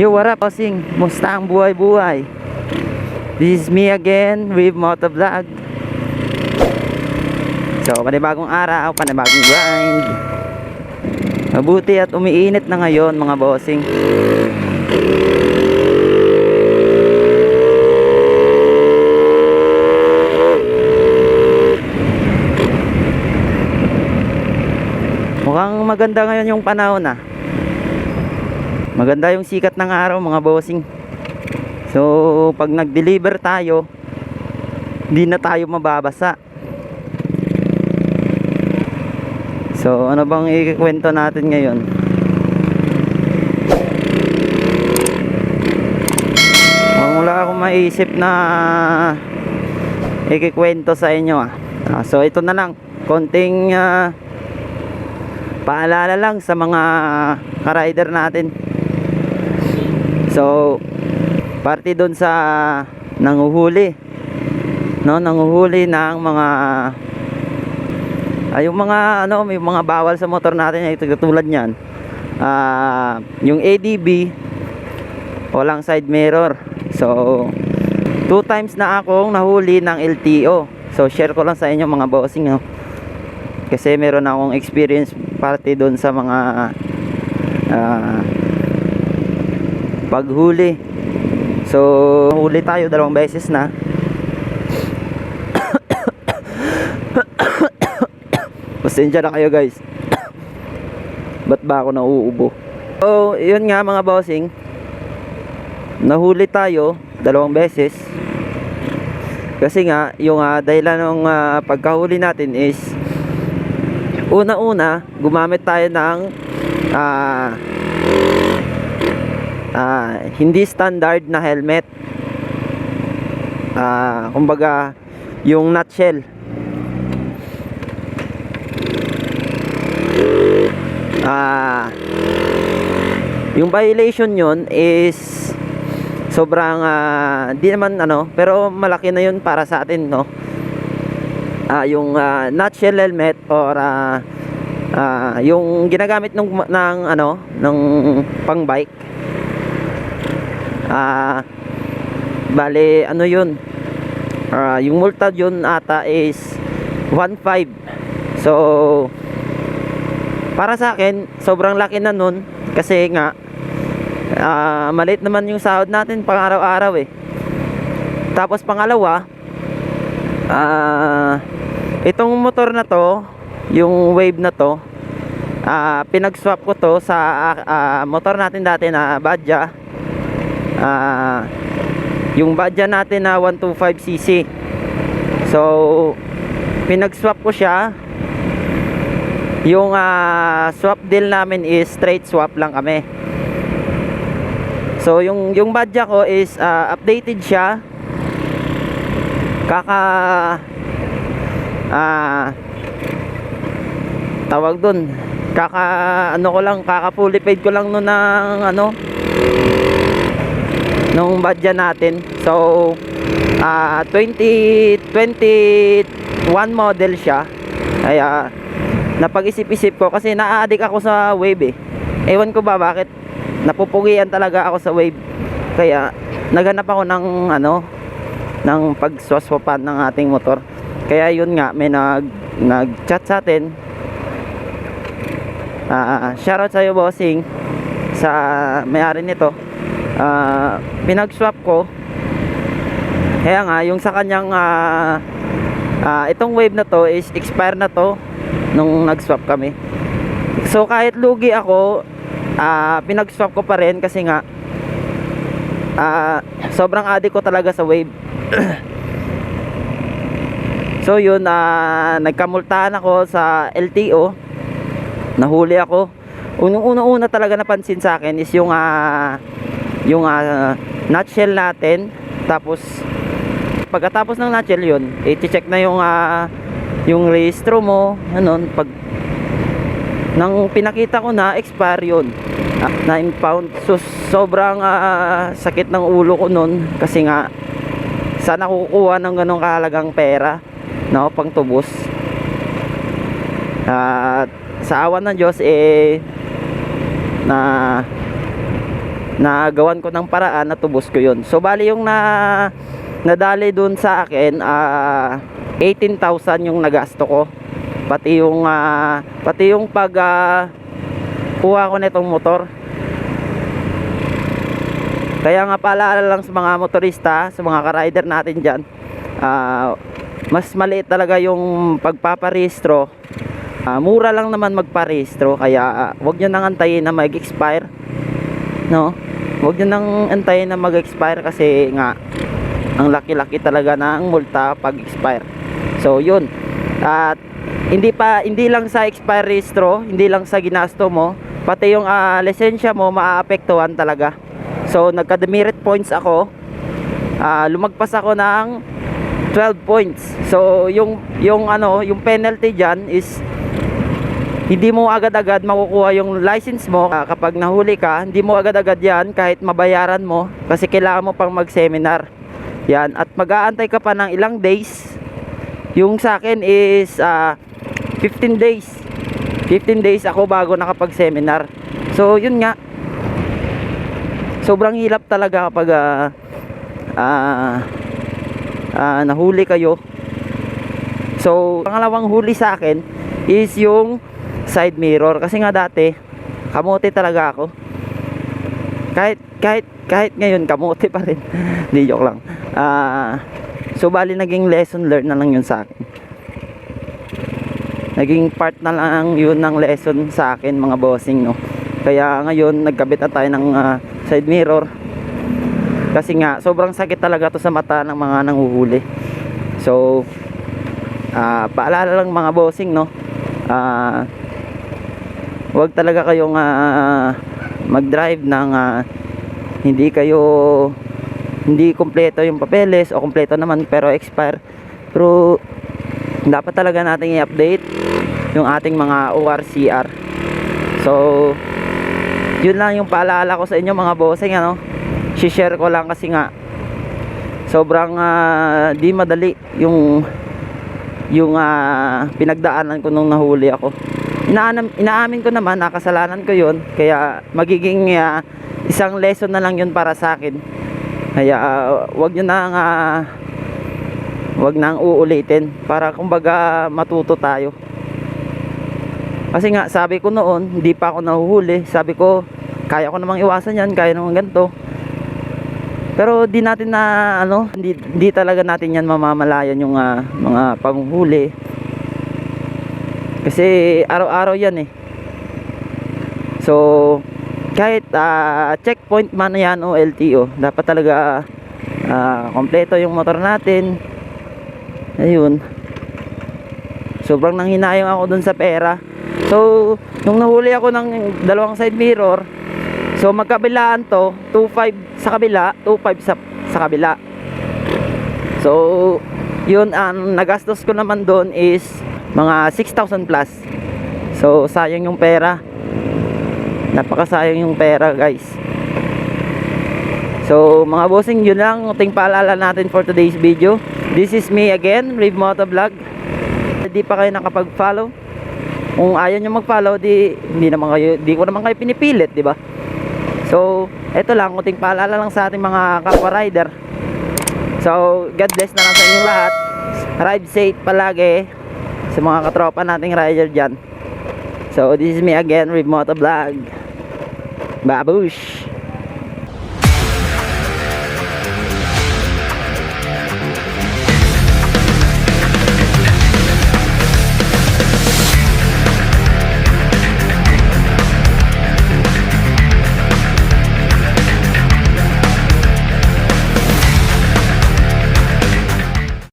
Yo, what up, bossing? Musta ang buhay-buhay? This is me again with Motovlog. So, panibagong araw, panibagong grind. Mabuti at umiinit na ngayon, mga bossing. Mukhang maganda ngayon yung panahon ah. Maganda yung sikat ng araw, mga bossing. So pag nag-deliver tayo, hindi na tayo mababasa. So ano bang ikikwento natin ngayon? Wala akong maisip na ikikwento sa inyo ah. So ito na lang, konting paalala lang sa mga ka-rider natin. So parte doon sa nanguhuli, no, nanguhuli ng mga yung mga ano, may mga bawal sa motor natin ay tulad niyan. Yung ADB, walang side mirror. So 2 times na akong nahuli ng LTO. So share ko lang sa inyo, mga bossing, no? Kasi meron akong experience parte doon sa mga paghuli. So huli tayo 2 beses na. Pasensya na kayo, guys. Ba't ba ako nauubo? So yun nga, mga bossing, nahuli tayo 2 beses. Kasi nga yung dahilan ng pagkahuli natin is una-una gumamit tayo ng hindi standard na helmet. Kumbaga yung nutshell. Yung violation yun is sobrang di naman ano, pero malaki na yun para sa atin, no? Yung nutshell helmet or yung ginagamit ng ano, ng pang bike. Bale ano yun, yung multa yun ata is 1.5. So para sa akin sobrang laki na nun, kasi nga maliit naman yung sahod natin pang araw-araw eh. Tapos pangalawa, itong motor na to, yung Wave na to, pinag-swap ko to sa motor natin dati na Badja. Yung Badja natin na 125cc. So pinag-swap ko siya. Yung swap deal namin is straight swap lang kami. So yung Badja ko is updated siya. Tawag dun, ano ko lang, fully paid ko lang nun ng ano, nung Badja natin. So 2021 model siya. Kaya napag-isip-isip ko, kasi na-addict ako sa Wave eh. Ewan ko ba bakit, napupugian talaga ako sa Wave. Kaya naghanap ako ng ano, ng pagswaswapan ng ating motor. Kaya yun nga, may nag-chat sa atin. Shoutout sa'yo, bossing, sa may-ari nito. Pinag-swap ko. Kaya nga, yung sa kanyang itong Wave na to is expire na to nung nag-swap kami. So kahit lugi ako, pinag-swap ko pa rin, kasi nga sobrang addict ko talaga sa Wave. So yun, nagkamultahan ako sa LTO. Nahuli ako. Unang-una talaga napansin sa akin is yung nutshell natin. Tapos pagkatapos ng nutshell yun, i-check na yung rehistro mo, ano, pag nang pinakita ko na expire yun, 9 pound. So sobrang sakit ng ulo ko nun, kasi nga sana kukuha ng ganong kahalagang pera, no, pang tubos. Sa awan ng Diyos na nagawan ko ng paraan na tubos ko yun. So bali yung nadali dun sa akin 18,000 yung nagasto ko, pati yung pag kuha ko nitong motor. Kaya nga paalala lang sa mga motorista, sa mga ka-rider natin dyan, mas maliit talaga yung pagpaparehistro. Mura lang naman magparehistro, kaya wag nyo nang antayin na mag-expire, no? Wag nyo nang antayin na mag-expire, kasi nga ang laki-laki talaga ng multa pag expire. So yun, at hindi lang sa expire rehistro, hindi lang sa ginasto mo, pati yung lisensya mo maaapektuhan talaga. So nagka-demerit points ako, lumagpas ako ng 12 points. So yung penalty diyan is hindi mo agad-agad makukuha yung license mo. Kapag nahuli ka, hindi mo agad-agad yan kahit mabayaran mo, kasi kailangan mo pang mag-seminar yan, at mag-aantay ka pa ng ilang days. Yung sa akin is 15 days 15 days ako bago nakapag-seminar. So yun nga, sobrang hirap talaga kapag nahuli kayo. So pangalawang huli sa akin is yung side mirror, kasi nga dati kamote talaga ako. Kahit ngayon kamote pa rin. Hindi, joke lang. So bali naging lesson learned na lang yun sa akin. Naging part na lang yun ng lesson sa akin, mga bossing, no. Kaya ngayon nagkabit na tayo ng side mirror, kasi nga sobrang sakit talaga to sa mata ng mga nanguhuli. So paalala lang mga bossing, no, wag talaga kayong mag-drive ng hindi kompleto yung papeles, o kompleto naman pero expire. Pero dapat talaga natin i-update yung ating mga ORCR. So yun lang yung paalala ko sa inyo, mga bossing, ano. Si-share ko lang kasi nga sobrang di madali yung pinagdaanan ko nung nahuli ako. Inaamin ko naman na kasalanan ko yun, kaya magiging isang lesson na lang yun para sa akin. Kaya wag nang uulitin, para kumbaga matuto tayo. Kasi nga sabi ko noon, hindi pa ako nahuhuli, sabi ko kaya ko namang iwasan yan, kaya namang ganito. Pero di natin hindi talaga natin yan mamamalayan yung mga panghuli, kasi araw-araw yan eh. So kahit checkpoint man yan o LTO, dapat talaga kompleto yung motor natin. Ayun, sobrang nanghinayang ako dun sa pera. So nung nahuli ako ng dalawang side mirror, so magkabilaan to, 2.5 sa kabila, 2.5 sa kabila. So yun, ang nagastos ko naman doon is mga 6,000 plus. So sayang yung pera, napakasayang yung pera, guys. So mga bossing, yun lang ating paalala natin for today's video. This is me again, Rave Moto Vlog. Hindi pa kayo nakapag-follow, kung ayaw nyo mag-follow, di ko naman kayo pinipilit, di ba? So eto lang, ating paalala lang sa ating mga kapwa rider. So God bless na lang sa inyong lahat. Ride safe palagi sa mga katropa nating rider dyan. So this is me again, Rave Moto Vlog. Babush!